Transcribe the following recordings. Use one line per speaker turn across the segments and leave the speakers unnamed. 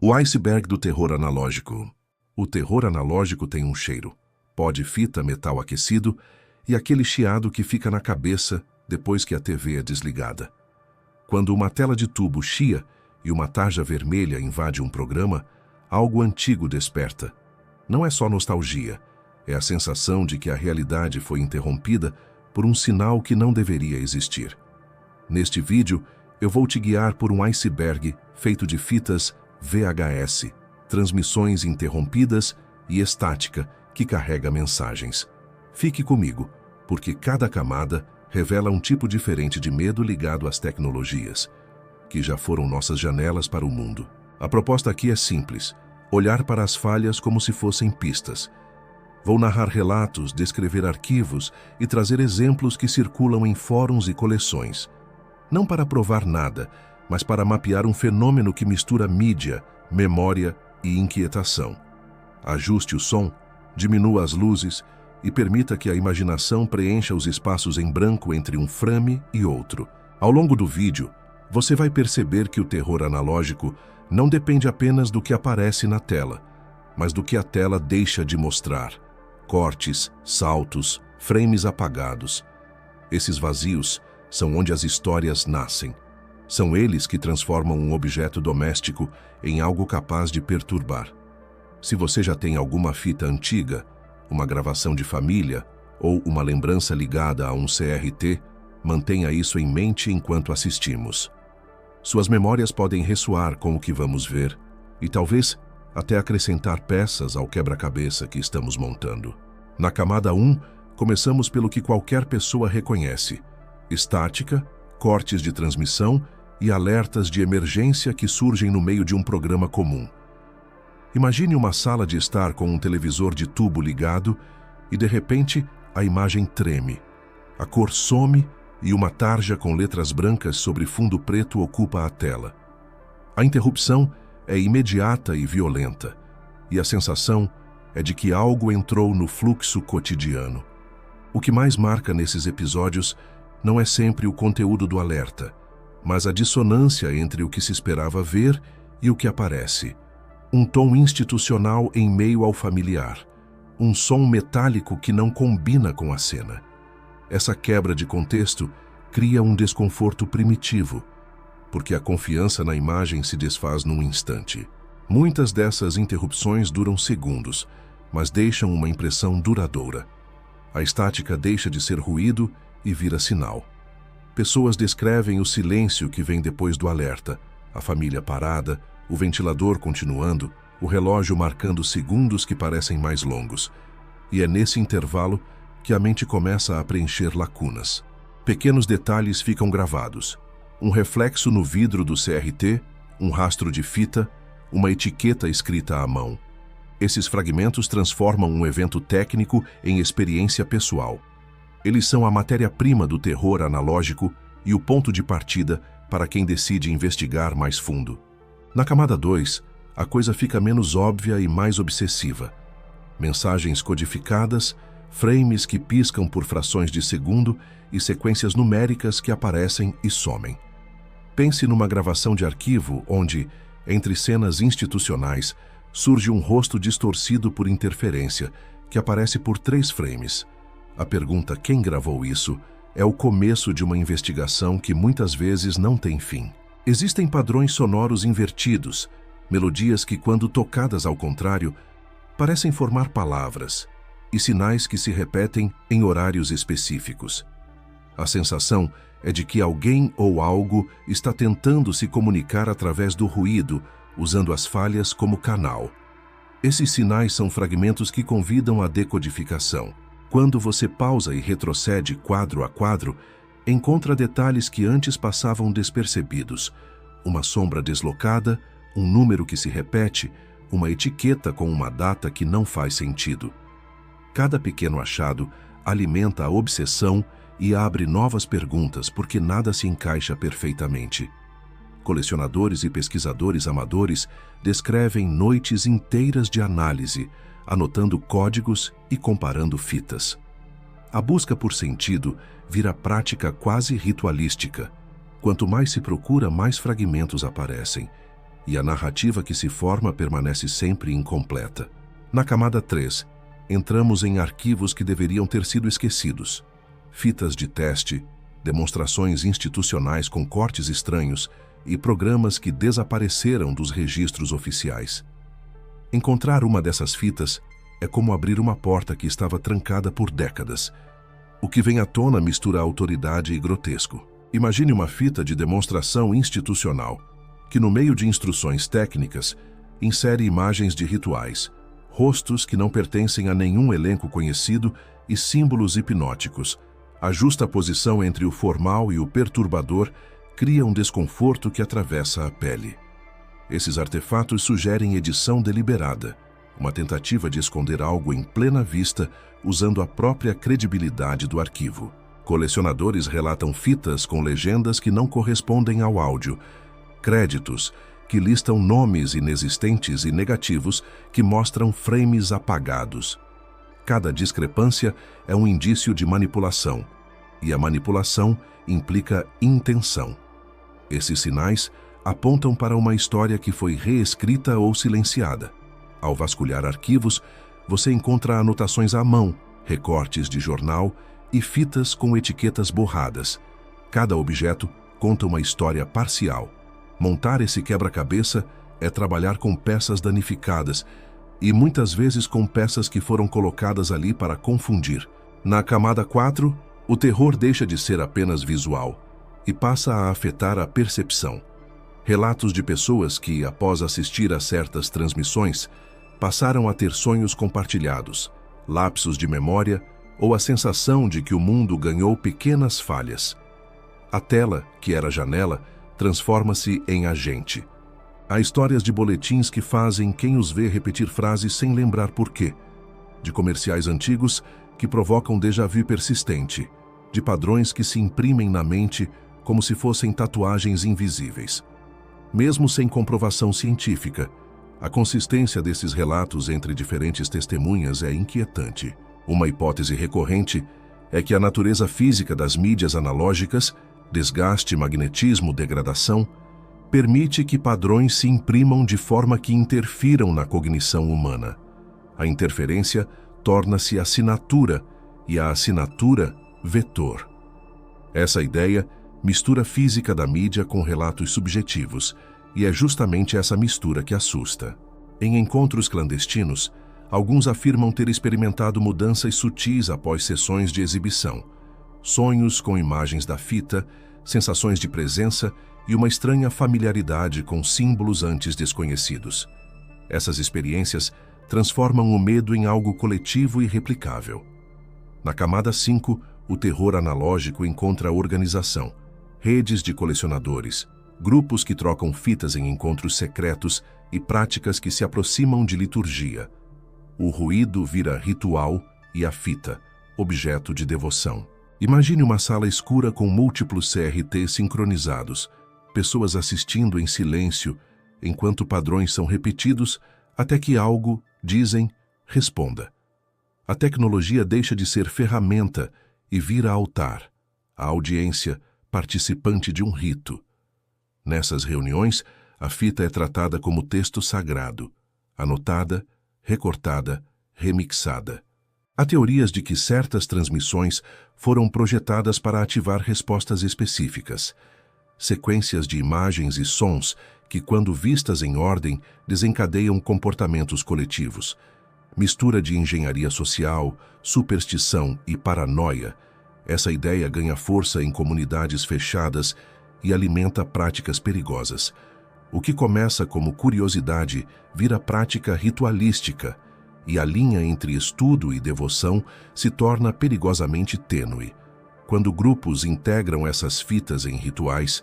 O iceberg do terror analógico. O terror analógico tem um cheiro, pó de fita, metal aquecido e aquele chiado que fica na cabeça depois que a TV é desligada. Quando uma tela de tubo chia e uma tarja vermelha invade um programa, algo antigo desperta. Não é só nostalgia, é a sensação de que a realidade foi interrompida por um sinal que não deveria existir. Neste vídeo, eu vou te guiar por um iceberg feito de fitas VHS, transmissões interrompidas e estática que carrega mensagens. Fique comigo, porque cada camada revela um tipo diferente de medo ligado às tecnologias, que já foram nossas janelas para o mundo. A proposta aqui é simples: olhar para as falhas como se fossem pistas. Vou narrar relatos, descrever arquivos e trazer exemplos que circulam em fóruns e coleções. Não para provar nada, mas para mapear um fenômeno que mistura mídia, memória e inquietação. Ajuste o som, diminua as luzes e permita que a imaginação preencha os espaços em branco entre um frame e outro. Ao longo do vídeo, você vai perceber que o terror analógico não depende apenas do que aparece na tela, mas do que a tela deixa de mostrar. Cortes, saltos, frames apagados. Esses vazios são onde as histórias nascem. São eles que transformam um objeto doméstico em algo capaz de perturbar. Se você já tem alguma fita antiga, uma gravação de família ou uma lembrança ligada a um CRT, mantenha isso em mente enquanto assistimos. Suas memórias podem ressoar com o que vamos ver e talvez até acrescentar peças ao quebra-cabeça que estamos montando. Na camada 1, começamos pelo que qualquer pessoa reconhece: estática, cortes de transmissão e alertas de emergência que surgem no meio de um programa comum. Imagine uma sala de estar com um televisor de tubo ligado e, de repente, a imagem treme. A cor some e uma tarja com letras brancas sobre fundo preto ocupa a tela. A interrupção é imediata e violenta, e a sensação é de que algo entrou no fluxo cotidiano. O que mais marca nesses episódios não é sempre o conteúdo do alerta, mas a dissonância entre o que se esperava ver e o que aparece. Um tom institucional em meio ao familiar. Um som metálico que não combina com a cena. Essa quebra de contexto cria um desconforto primitivo, porque a confiança na imagem se desfaz num instante. Muitas dessas interrupções duram segundos, mas deixam uma impressão duradoura. A estática deixa de ser ruído e vira sinal. Pessoas descrevem o silêncio que vem depois do alerta, a família parada, o ventilador continuando, o relógio marcando segundos que parecem mais longos. E é nesse intervalo que a mente começa a preencher lacunas. Pequenos detalhes ficam gravados. Um reflexo no vidro do CRT, um rastro de fita, uma etiqueta escrita à mão. Esses fragmentos transformam um evento técnico em experiência pessoal. Eles são a matéria-prima do terror analógico e o ponto de partida para quem decide investigar mais fundo. Na camada 2, a coisa fica menos óbvia e mais obsessiva. Mensagens codificadas, frames que piscam por frações de segundo e sequências numéricas que aparecem e somem. Pense numa gravação de arquivo onde, entre cenas institucionais, surge um rosto distorcido por interferência, que aparece por 3 frames. A pergunta "quem gravou isso?" é o começo de uma investigação que muitas vezes não tem fim. Existem padrões sonoros invertidos, melodias que, quando tocadas ao contrário, parecem formar palavras, e sinais que se repetem em horários específicos. A sensação é de que alguém ou algo está tentando se comunicar através do ruído, usando as falhas como canal. Esses sinais são fragmentos que convidam à decodificação. Quando você pausa e retrocede quadro a quadro, encontra detalhes que antes passavam despercebidos. Uma sombra deslocada, um número que se repete, uma etiqueta com uma data que não faz sentido. Cada pequeno achado alimenta a obsessão e abre novas perguntas porque nada se encaixa perfeitamente. Colecionadores e pesquisadores amadores descrevem noites inteiras de análise, anotando códigos e comparando fitas. A busca por sentido vira prática quase ritualística. Quanto mais se procura, mais fragmentos aparecem. e a narrativa que se forma permanece sempre incompleta. Na camada 3, entramos em arquivos que deveriam ter sido esquecidos. Fitas de teste, demonstrações institucionais com cortes estranhos e programas que desapareceram dos registros oficiais. Encontrar uma dessas fitas é como abrir uma porta que estava trancada por décadas. O que vem à tona mistura autoridade e grotesco. Imagine uma fita de demonstração institucional, que no meio de instruções técnicas, insere imagens de rituais, rostos que não pertencem a nenhum elenco conhecido e símbolos hipnóticos. A justa posição entre o formal e o perturbador cria um desconforto que atravessa a pele. Esses artefatos sugerem edição deliberada, uma tentativa de esconder algo em plena vista usando a própria credibilidade do arquivo. Colecionadores relatam fitas com legendas que não correspondem ao áudio, créditos que listam nomes inexistentes e negativos que mostram frames apagados. Cada discrepância é um indício de manipulação, e a manipulação implica intenção. Esses sinais apontam para uma história que foi reescrita ou silenciada. Ao vasculhar arquivos, você encontra anotações à mão, recortes de jornal e fitas com etiquetas borradas. Cada objeto conta uma história parcial. Montar esse quebra-cabeça é trabalhar com peças danificadas e muitas vezes com peças que foram colocadas ali para confundir. Na camada 4, o terror deixa de ser apenas visual e passa a afetar a percepção. Relatos de pessoas que, após assistir a certas transmissões, passaram a ter sonhos compartilhados, lapsos de memória ou a sensação de que o mundo ganhou pequenas falhas. A tela, que era janela, transforma-se em agente. Há histórias de boletins que fazem quem os vê repetir frases sem lembrar porquê, de comerciais antigos que provocam déjà vu persistente, de padrões que se imprimem na mente como se fossem tatuagens invisíveis. Mesmo sem comprovação científica, a consistência desses relatos entre diferentes testemunhas é inquietante. Uma hipótese recorrente é que a natureza física das mídias analógicas, desgaste, magnetismo, degradação, permite que padrões se imprimam de forma que interfiram na cognição humana. A interferência torna-se assinatura e a assinatura vetor. Essa ideia mistura a física da mídia com relatos subjetivos, e é justamente essa mistura que assusta. Em encontros clandestinos, alguns afirmam ter experimentado mudanças sutis após sessões de exibição, sonhos com imagens da fita, sensações de presença e uma estranha familiaridade com símbolos antes desconhecidos. Essas experiências transformam o medo em algo coletivo e replicável. Na camada 5, o terror analógico encontra organização, redes de colecionadores, grupos que trocam fitas em encontros secretos e práticas que se aproximam de liturgia. O ruído vira ritual e a fita, objeto de devoção. Imagine uma sala escura com múltiplos CRT sincronizados, pessoas assistindo em silêncio, enquanto padrões são repetidos até que algo, dizem, responda. A tecnologia deixa de ser ferramenta e vira altar, a audiência, participante de um rito. Nessas reuniões, a fita é tratada como texto sagrado, anotada, recortada, remixada. Há teorias de que certas transmissões foram projetadas para ativar respostas específicas, sequências de imagens e sons que, quando vistas em ordem, desencadeiam comportamentos coletivos. Mistura de engenharia social, superstição e paranoia, essa ideia ganha força em comunidades fechadas e alimenta práticas perigosas. O que começa como curiosidade vira prática ritualística, e a linha entre estudo e devoção se torna perigosamente tênue. Quando grupos integram essas fitas em rituais,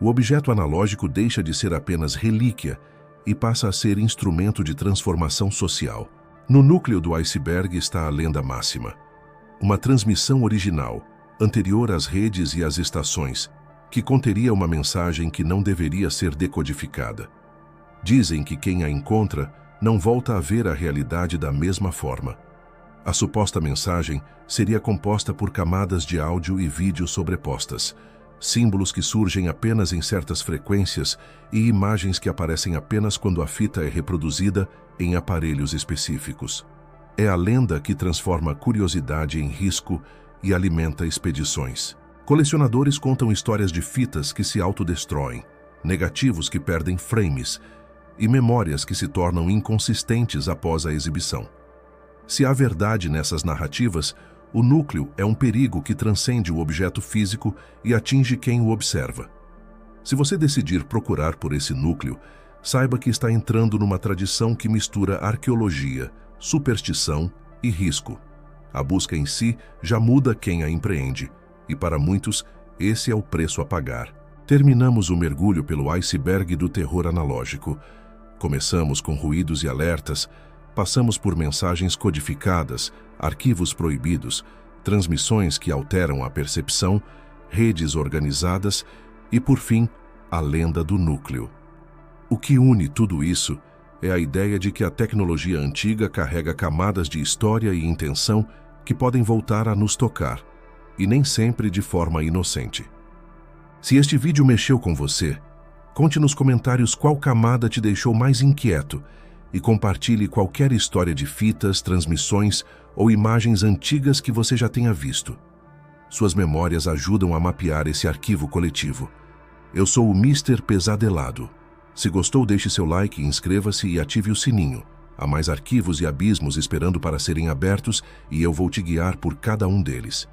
o objeto analógico deixa de ser apenas relíquia e passa a ser instrumento de transformação social. No núcleo do iceberg está a lenda máxima. Uma transmissão original, anterior às redes e às estações, que conteria uma mensagem que não deveria ser decodificada. Dizem que quem a encontra não volta a ver a realidade da mesma forma. A suposta mensagem seria composta por camadas de áudio e vídeo sobrepostas, símbolos que surgem apenas em certas frequências e imagens que aparecem apenas quando a fita é reproduzida em aparelhos específicos. É a lenda que transforma a curiosidade em risco e alimenta expedições. Colecionadores contam histórias de fitas que se autodestroem, negativos que perdem frames e memórias que se tornam inconsistentes após a exibição. Se há verdade nessas narrativas, o núcleo é um perigo que transcende o objeto físico e atinge quem o observa. Se você decidir procurar por esse núcleo, saiba que está entrando numa tradição que mistura arqueologia, superstição e risco. A busca em si já muda quem a empreende, e para muitos, esse é o preço a pagar. Terminamos o mergulho pelo iceberg do terror analógico. Começamos com ruídos e alertas, passamos por mensagens codificadas, arquivos proibidos, transmissões que alteram a percepção, redes organizadas e, por fim, a lenda do núcleo. O que une tudo isso é a ideia de que a tecnologia antiga carrega camadas de história e intenção que podem voltar a nos tocar, e nem sempre de forma inocente. Se este vídeo mexeu com você, conte nos comentários qual camada te deixou mais inquieto e compartilhe qualquer história de fitas, transmissões ou imagens antigas que você já tenha visto. Suas memórias ajudam a mapear esse arquivo coletivo. Eu sou o Mr. Pesadelado. Se gostou, deixe seu like, inscreva-se e ative o sininho. Há mais arquivos e abismos esperando para serem abertos e eu vou te guiar por cada um deles.